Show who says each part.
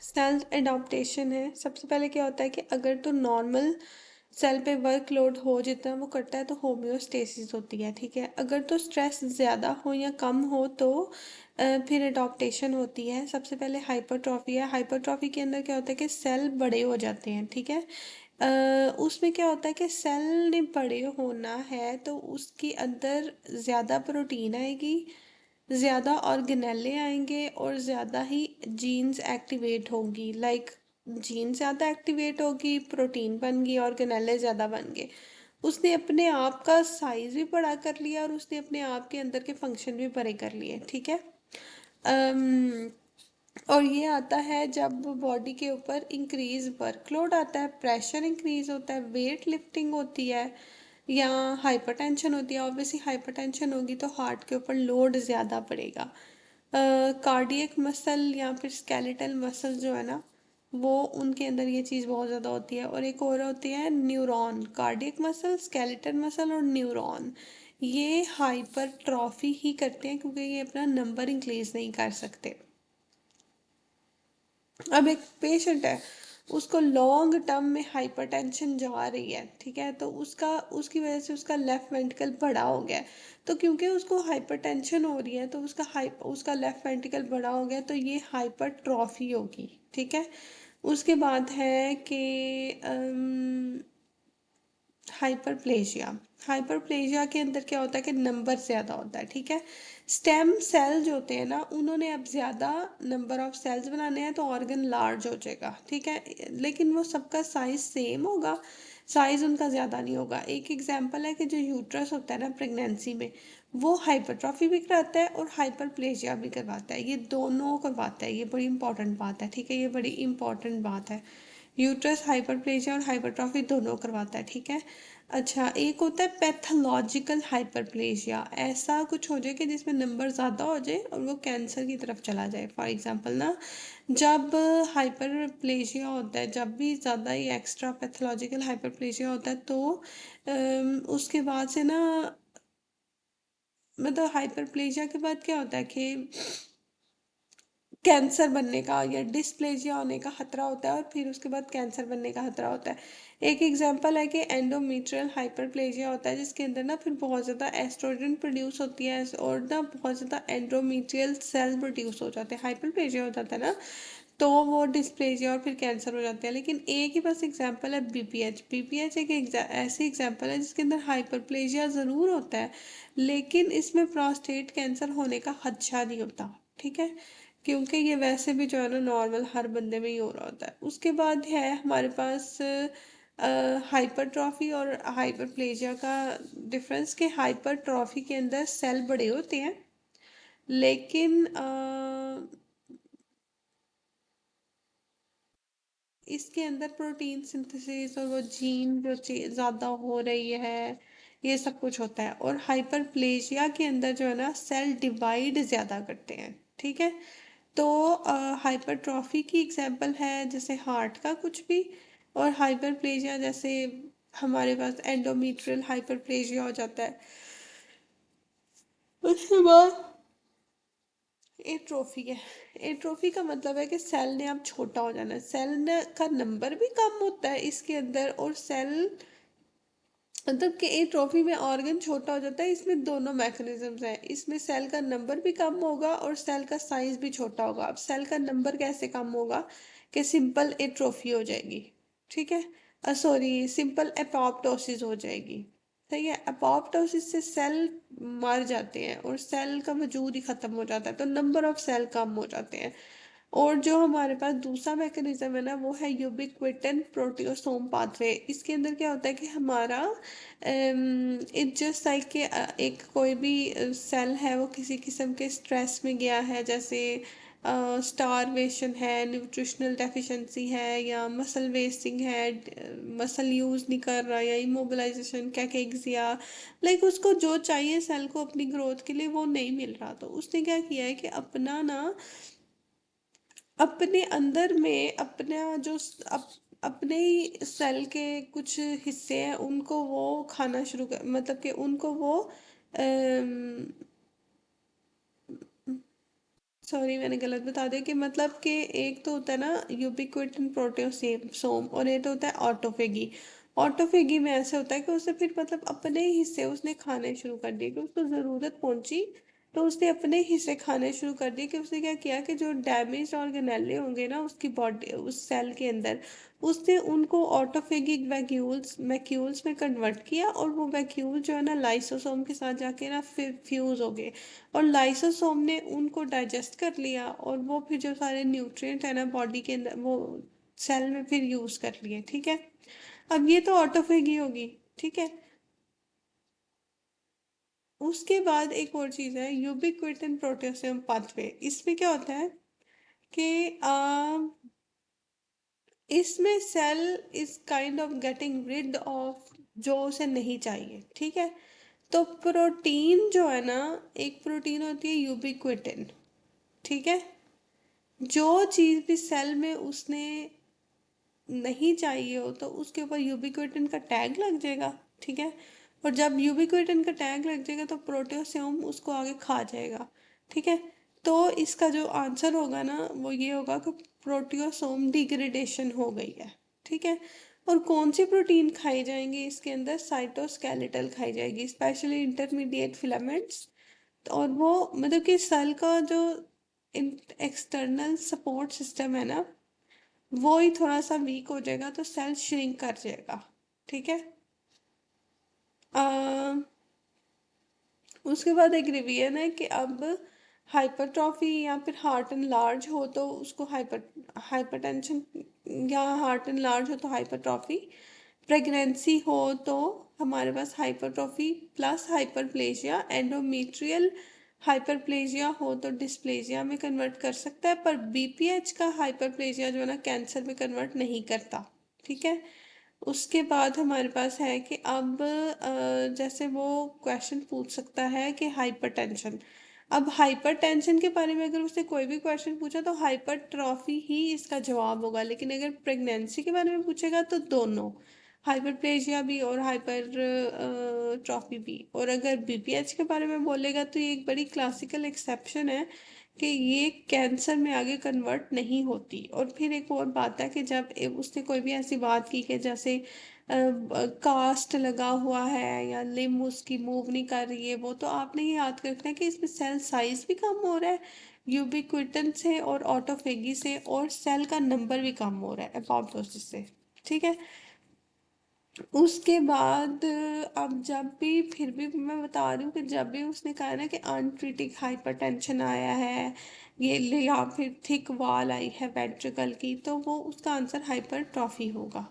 Speaker 1: Self adaptation है। सबसे पहले क्या होता है कि अगर तो नॉर्मल सेल पे वर्कलोड हो जितना वो करता है तो होम्योस्टेसिस होती है, ठीक है। अगर तो स्ट्रेस ज़्यादा हो या कम हो तो फिर एडॉप्टेशन होती है। सबसे पहले हाइपरट्रॉफी है। हाइपरट्रॉफी के अंदर क्या होता है कि सेल बड़े हो जाते हैं, ठीक है। उसमें क्या होता है कि सेल ने बड़े होना है तो उसके अंदर ज़्यादा प्रोटीन आएगी, ज़्यादा ऑर्गेनेले आएंगे और ज़्यादा ही जीन्स एक्टिवेट होंगी। लाइक जीन ज़्यादा एक्टिवेट होगी, प्रोटीन बन गई, ऑर्गेनेले ज़्यादा बन गए। उसने अपने आप का साइज भी बड़ा कर लिया और उसने अपने आप के अंदर के फंक्शन भी बड़े कर लिए, ठीक है। अम, और ये आता है जब बॉडी के ऊपर इंक्रीज वर्कलोड आता है, प्रेशर इंक्रीज होता है, वेट लिफ्टिंग होती है या हाइपरटेंशन होती है। ऑब्वियसली हाइपरटेंशन होगी तो हार्ट के ऊपर लोड ज़्यादा पड़ेगा। कार्डियक मसल या फिर स्केलेटल मसल जो है ना, वो उनके अंदर ये चीज़ बहुत ज़्यादा होती है। और एक और होती है neuron. Cardiac muscle, skeletal muscle और न्यूरॉन, ये हाइपरट्रॉफी ही करते हैं क्योंकि ये अपना नंबर इंक्रीज नहीं कर सकते। अब एक पेशेंट है, उसको लॉन्ग टर्म में हाइपरटेंशन जा रही है, ठीक है, तो उसकी वजह से उसका लेफ्ट वेंट्रिकल बड़ा हो गया है। तो क्योंकि उसको हाइपरटेंशन हो रही है तो उसका लेफ्ट वेंट्रिकल बड़ा हो गया तो ये हाइपरट्रॉफी होगी, ठीक है। उसके बाद है कि हाइपरप्लेजिया। हाइपरप्लेजिया के अंदर क्या होता है कि नंबर ज़्यादा होता है, ठीक है। स्टेम सेल जो होते हैं ना, उन्होंने अब ज़्यादा नंबर ऑफ सेल्स बनाने हैं तो ऑर्गन लार्ज हो जाएगा, ठीक है। लेकिन वो सबका साइज सेम होगा, साइज उनका ज़्यादा नहीं होगा। एक एग्जांपल है कि जो यूट्रस होता है ना प्रेगनेंसी में, वो हाइपरट्रॉफी भी कराता है और हाइपरप्लेजिया भी करवाता है। ये दोनों करवाता है, ये बड़ी इंपॉर्टेंट बात है, ठीक है, ये बड़ी इंपॉर्टेंट बात है। यूट्रस हाइपरप्लेजिया और हाइपरट्रॉफी दोनों करवाता है, ठीक है। अच्छा, एक होता है पैथोलॉजिकल हाइपरप्लेजिया। ऐसा कुछ हो जाए कि जिसमें नंबर ज़्यादा हो जाए और वो कैंसर की तरफ चला जाए। फॉर एग्जांपल ना, जब हाइपरप्लेजिया होता है, जब भी ज़्यादा ही एक्स्ट्रा पैथोलॉजिकल हाइपरप्लेजिया होता है तो उसके बाद से ना, मतलब हाइपरप्लेजिया के बाद क्या होता है कि कैंसर बनने का या डिस्प्लेजिया होने का खतरा होता है और फिर उसके बाद कैंसर बनने का खतरा होता है। एक एग्जांपल है कि एंडोमेट्रियल हाइपरप्लेजिया होता है जिसके अंदर ना फिर बहुत ज़्यादा एस्ट्रोजन प्रोड्यूस होती है और ना बहुत ज़्यादा एंडोमेट्रियल सेल प्रोड्यूस हो जाते हैं। हाइपरप्लेजिया हो जाता है ना, तो वो डिस्प्लेजिया और फिर कैंसर हो जाते हैं। लेकिन एक ही बस एग्जांपल है बीपीएच। बीपीएच एक ऐसी एग्जांपल है जिसके अंदर हाइपरप्लेजिया ज़रूर होता है लेकिन इसमें प्रोस्टेट कैंसर होने का खदशा नहीं होता, ठीक है, क्योंकि ये वैसे भी जो है ना नॉर्मल हर बंदे में ही हो रहा होता है। उसके बाद है हमारे पास हाइपरट्रॉफी और हाइपरप्लेजिया का डिफरेंस, कि हाइपरट्रॉफी के अंदर सेल बड़े होते हैं लेकिन इसके अंदर प्रोटीन सिंथेसिस और वो जीन जो ज़्यादा हो रही है, ये सब कुछ होता है। और हाइपरप्लेजिया के अंदर जो है ना सेल डिवाइड ज़्यादा करते हैं, ठीक है। तो हाइपरट्रॉफी की एग्जांपल है जैसे हार्ट का कुछ भी, और हाइपरप्लेजिया जैसे हमारे पास एंडोमेट्रियल हाइपरप्लेजिया हो जाता है। उसके बाद एट्रोफी है। एट्रोफी का मतलब है कि सेल ने अब छोटा हो जाना है, सेल ने का नंबर भी कम होता है इसके अंदर, और सेल मतलब कि एट्रोफी में ऑर्गन छोटा हो जाता है। इसमें दोनों मैकेनिज्म्स हैं, इसमें सेल का नंबर भी कम होगा और सेल का साइज भी छोटा होगा। अब सेल का नंबर कैसे कम होगा, कि सिंपल एट्रोफी हो जाएगी, ठीक है, सॉरी सिंपल एपोप्टोसिस हो जाएगी। सही है, एपोप्टोसिस से सेल मर जाते हैं और सेल का वजूद ही खत्म हो जाता है तो नंबर ऑफ सेल कम हो जाते हैं। और जो हमारे पास दूसरा मैकेनिज्म है ना, वो है यूबिक्विटन प्रोटियोसोम पाथवे। इसके अंदर क्या होता है कि हमारा इट जस्ट लाइक कि एक कोई भी सेल है वो किसी किस्म के स्ट्रेस में गया है, जैसे स्टारवेशन है, न्यूट्रिशनल डेफिशिएंसी है या मसल वेस्टिंग है, मसल यूज़ नहीं कर रहा या इमोबिलाइजेशन कैकेक्सिया, लाइक उसको जो चाहिए सेल को अपनी ग्रोथ के लिए वो नहीं मिल रहा। तो उसने क्या किया है कि अपना ना, अपने अंदर में अपना जो अपने ही सेल के कुछ हिस्से हैं उनको वो खाना शुरू कर, मतलब कि उनको वो सॉरी मैंने गलत बता दिया कि मतलब कि एक तो होता है ना यूबिक्विटिन प्रोटियोसोम और ये तो होता है ऑटोफेगी। ऑटोफेगी में ऐसे होता है कि उसे फिर मतलब अपने ही हिस्से उसने खाने शुरू कर दिए कि उसको ज़रूरत पहुंची, तो उसने अपने हिस्से खाने शुरू कर दिए कि उसने क्या किया कि जो डैमेज ऑर्गेनेले होंगे ना उसकी बॉडी उस सेल के अंदर, उसने उनको ऑटोफेगिक वैक्यूल्स मैक्यूल्स में कन्वर्ट किया और वो वैक्यूल जो है ना लाइसोसोम के साथ जाके ना फिर फ्यूज़ हो गए और लाइसोसोम ने उनको डाइजेस्ट कर लिया और वो फिर जो सारे न्यूट्रिएंट है ना बॉडी के अंदर वो सेल में फिर यूज़ कर लिए। ठीक है, अब ये तो ऑटोफेगी होगी। ठीक है, उसके बाद एक और चीज़ है यूबिक्विटिन प्रोटेशियम पाथवे। इसमें क्या होता है कि इसमें cell is kind of getting rid of जो उसे नहीं चाहिए। ठीक है, तो प्रोटीन जो है ना, एक प्रोटीन होती है यूबिक्विटिन। ठीक है, जो चीज़ भी सेल में उसने नहीं चाहिए हो तो उसके ऊपर यूबिक्विटिन का टैग लग जाएगा। ठीक है, और जब यूबिक्विटिन का टैग लग जाएगा तो प्रोटियोसोम उसको आगे खा जाएगा। ठीक है, तो इसका जो आंसर होगा ना वो ये होगा कि प्रोटियोसोम डिग्रेडेशन हो गई है। ठीक है, और कौन सी प्रोटीन खाई जाएंगी इसके अंदर, साइटोस्केलेटल खाई जाएगी, स्पेशली इंटरमीडिएट फिलामेंट्स। और वो मतलब कि सेल का जो एक्सटर्नल सपोर्ट सिस्टम है ना वो ही थोड़ा सा वीक हो जाएगा तो सेल श्रिंक कर जाएगा। ठीक है, अम, उसके बाद एक रिवीजन है कि अब हाइपरट्रॉफी या फिर हार्ट एंड लार्ज हो तो उसको हाइपरटेंशन, या हार्ट एंड लार्ज हो तो हाइपरट्रॉफी, प्रेगनेंसी हो तो हमारे पास hypertrophy plus hyperplasia, endometrial hyperplasia हो तो डिस्प्लेजिया में कन्वर्ट कर सकता है, पर बीपीएच का हाइपरप्लेजिया जो है ना कैंसर में कन्वर्ट नहीं करता। ठीक है, उसके बाद हमारे पास है कि अब जैसे वो क्वेश्चन पूछ सकता है कि हाइपरटेंशन। अब हाइपरटेंशन के बारे में अगर उससे कोई भी क्वेश्चन पूछा तो हाइपरट्रॉफी ही इसका जवाब होगा, लेकिन अगर प्रेगनेंसी के बारे में पूछेगा तो दोनों, हाइपरप्लेजिया भी और हाइपर ट्रॉफी भी। और अगर बीपीएच के बारे में बोलेगा तो ये एक बड़ी क्लासिकल एक्सेप्शन है कि ये कैंसर में आगे कन्वर्ट नहीं होती। और फिर एक और बात है कि जब उसने कोई भी ऐसी बात की कि जैसे कास्ट लगा हुआ है या लिम्ब उसकी मूव नहीं कर रही है, वो तो आपने ये याद रखना है कि इसमें सेल साइज भी कम हो रहा है यूबिक्विटन से और ऑटोफेगी से, और सेल का नंबर भी कम हो रहा है एपोप्टोसिस से। ठीक है, उसके बाद अब जब भी फिर भी मैं बता रही हूँ कि जब भी उसने कहा ना कि अनट्रीटेड हाइपरटेंशन आया है या फिर थिक वॉल आई है वेंट्रिकल की, तो वो उसका आंसर हाइपरट्रॉफी होगा।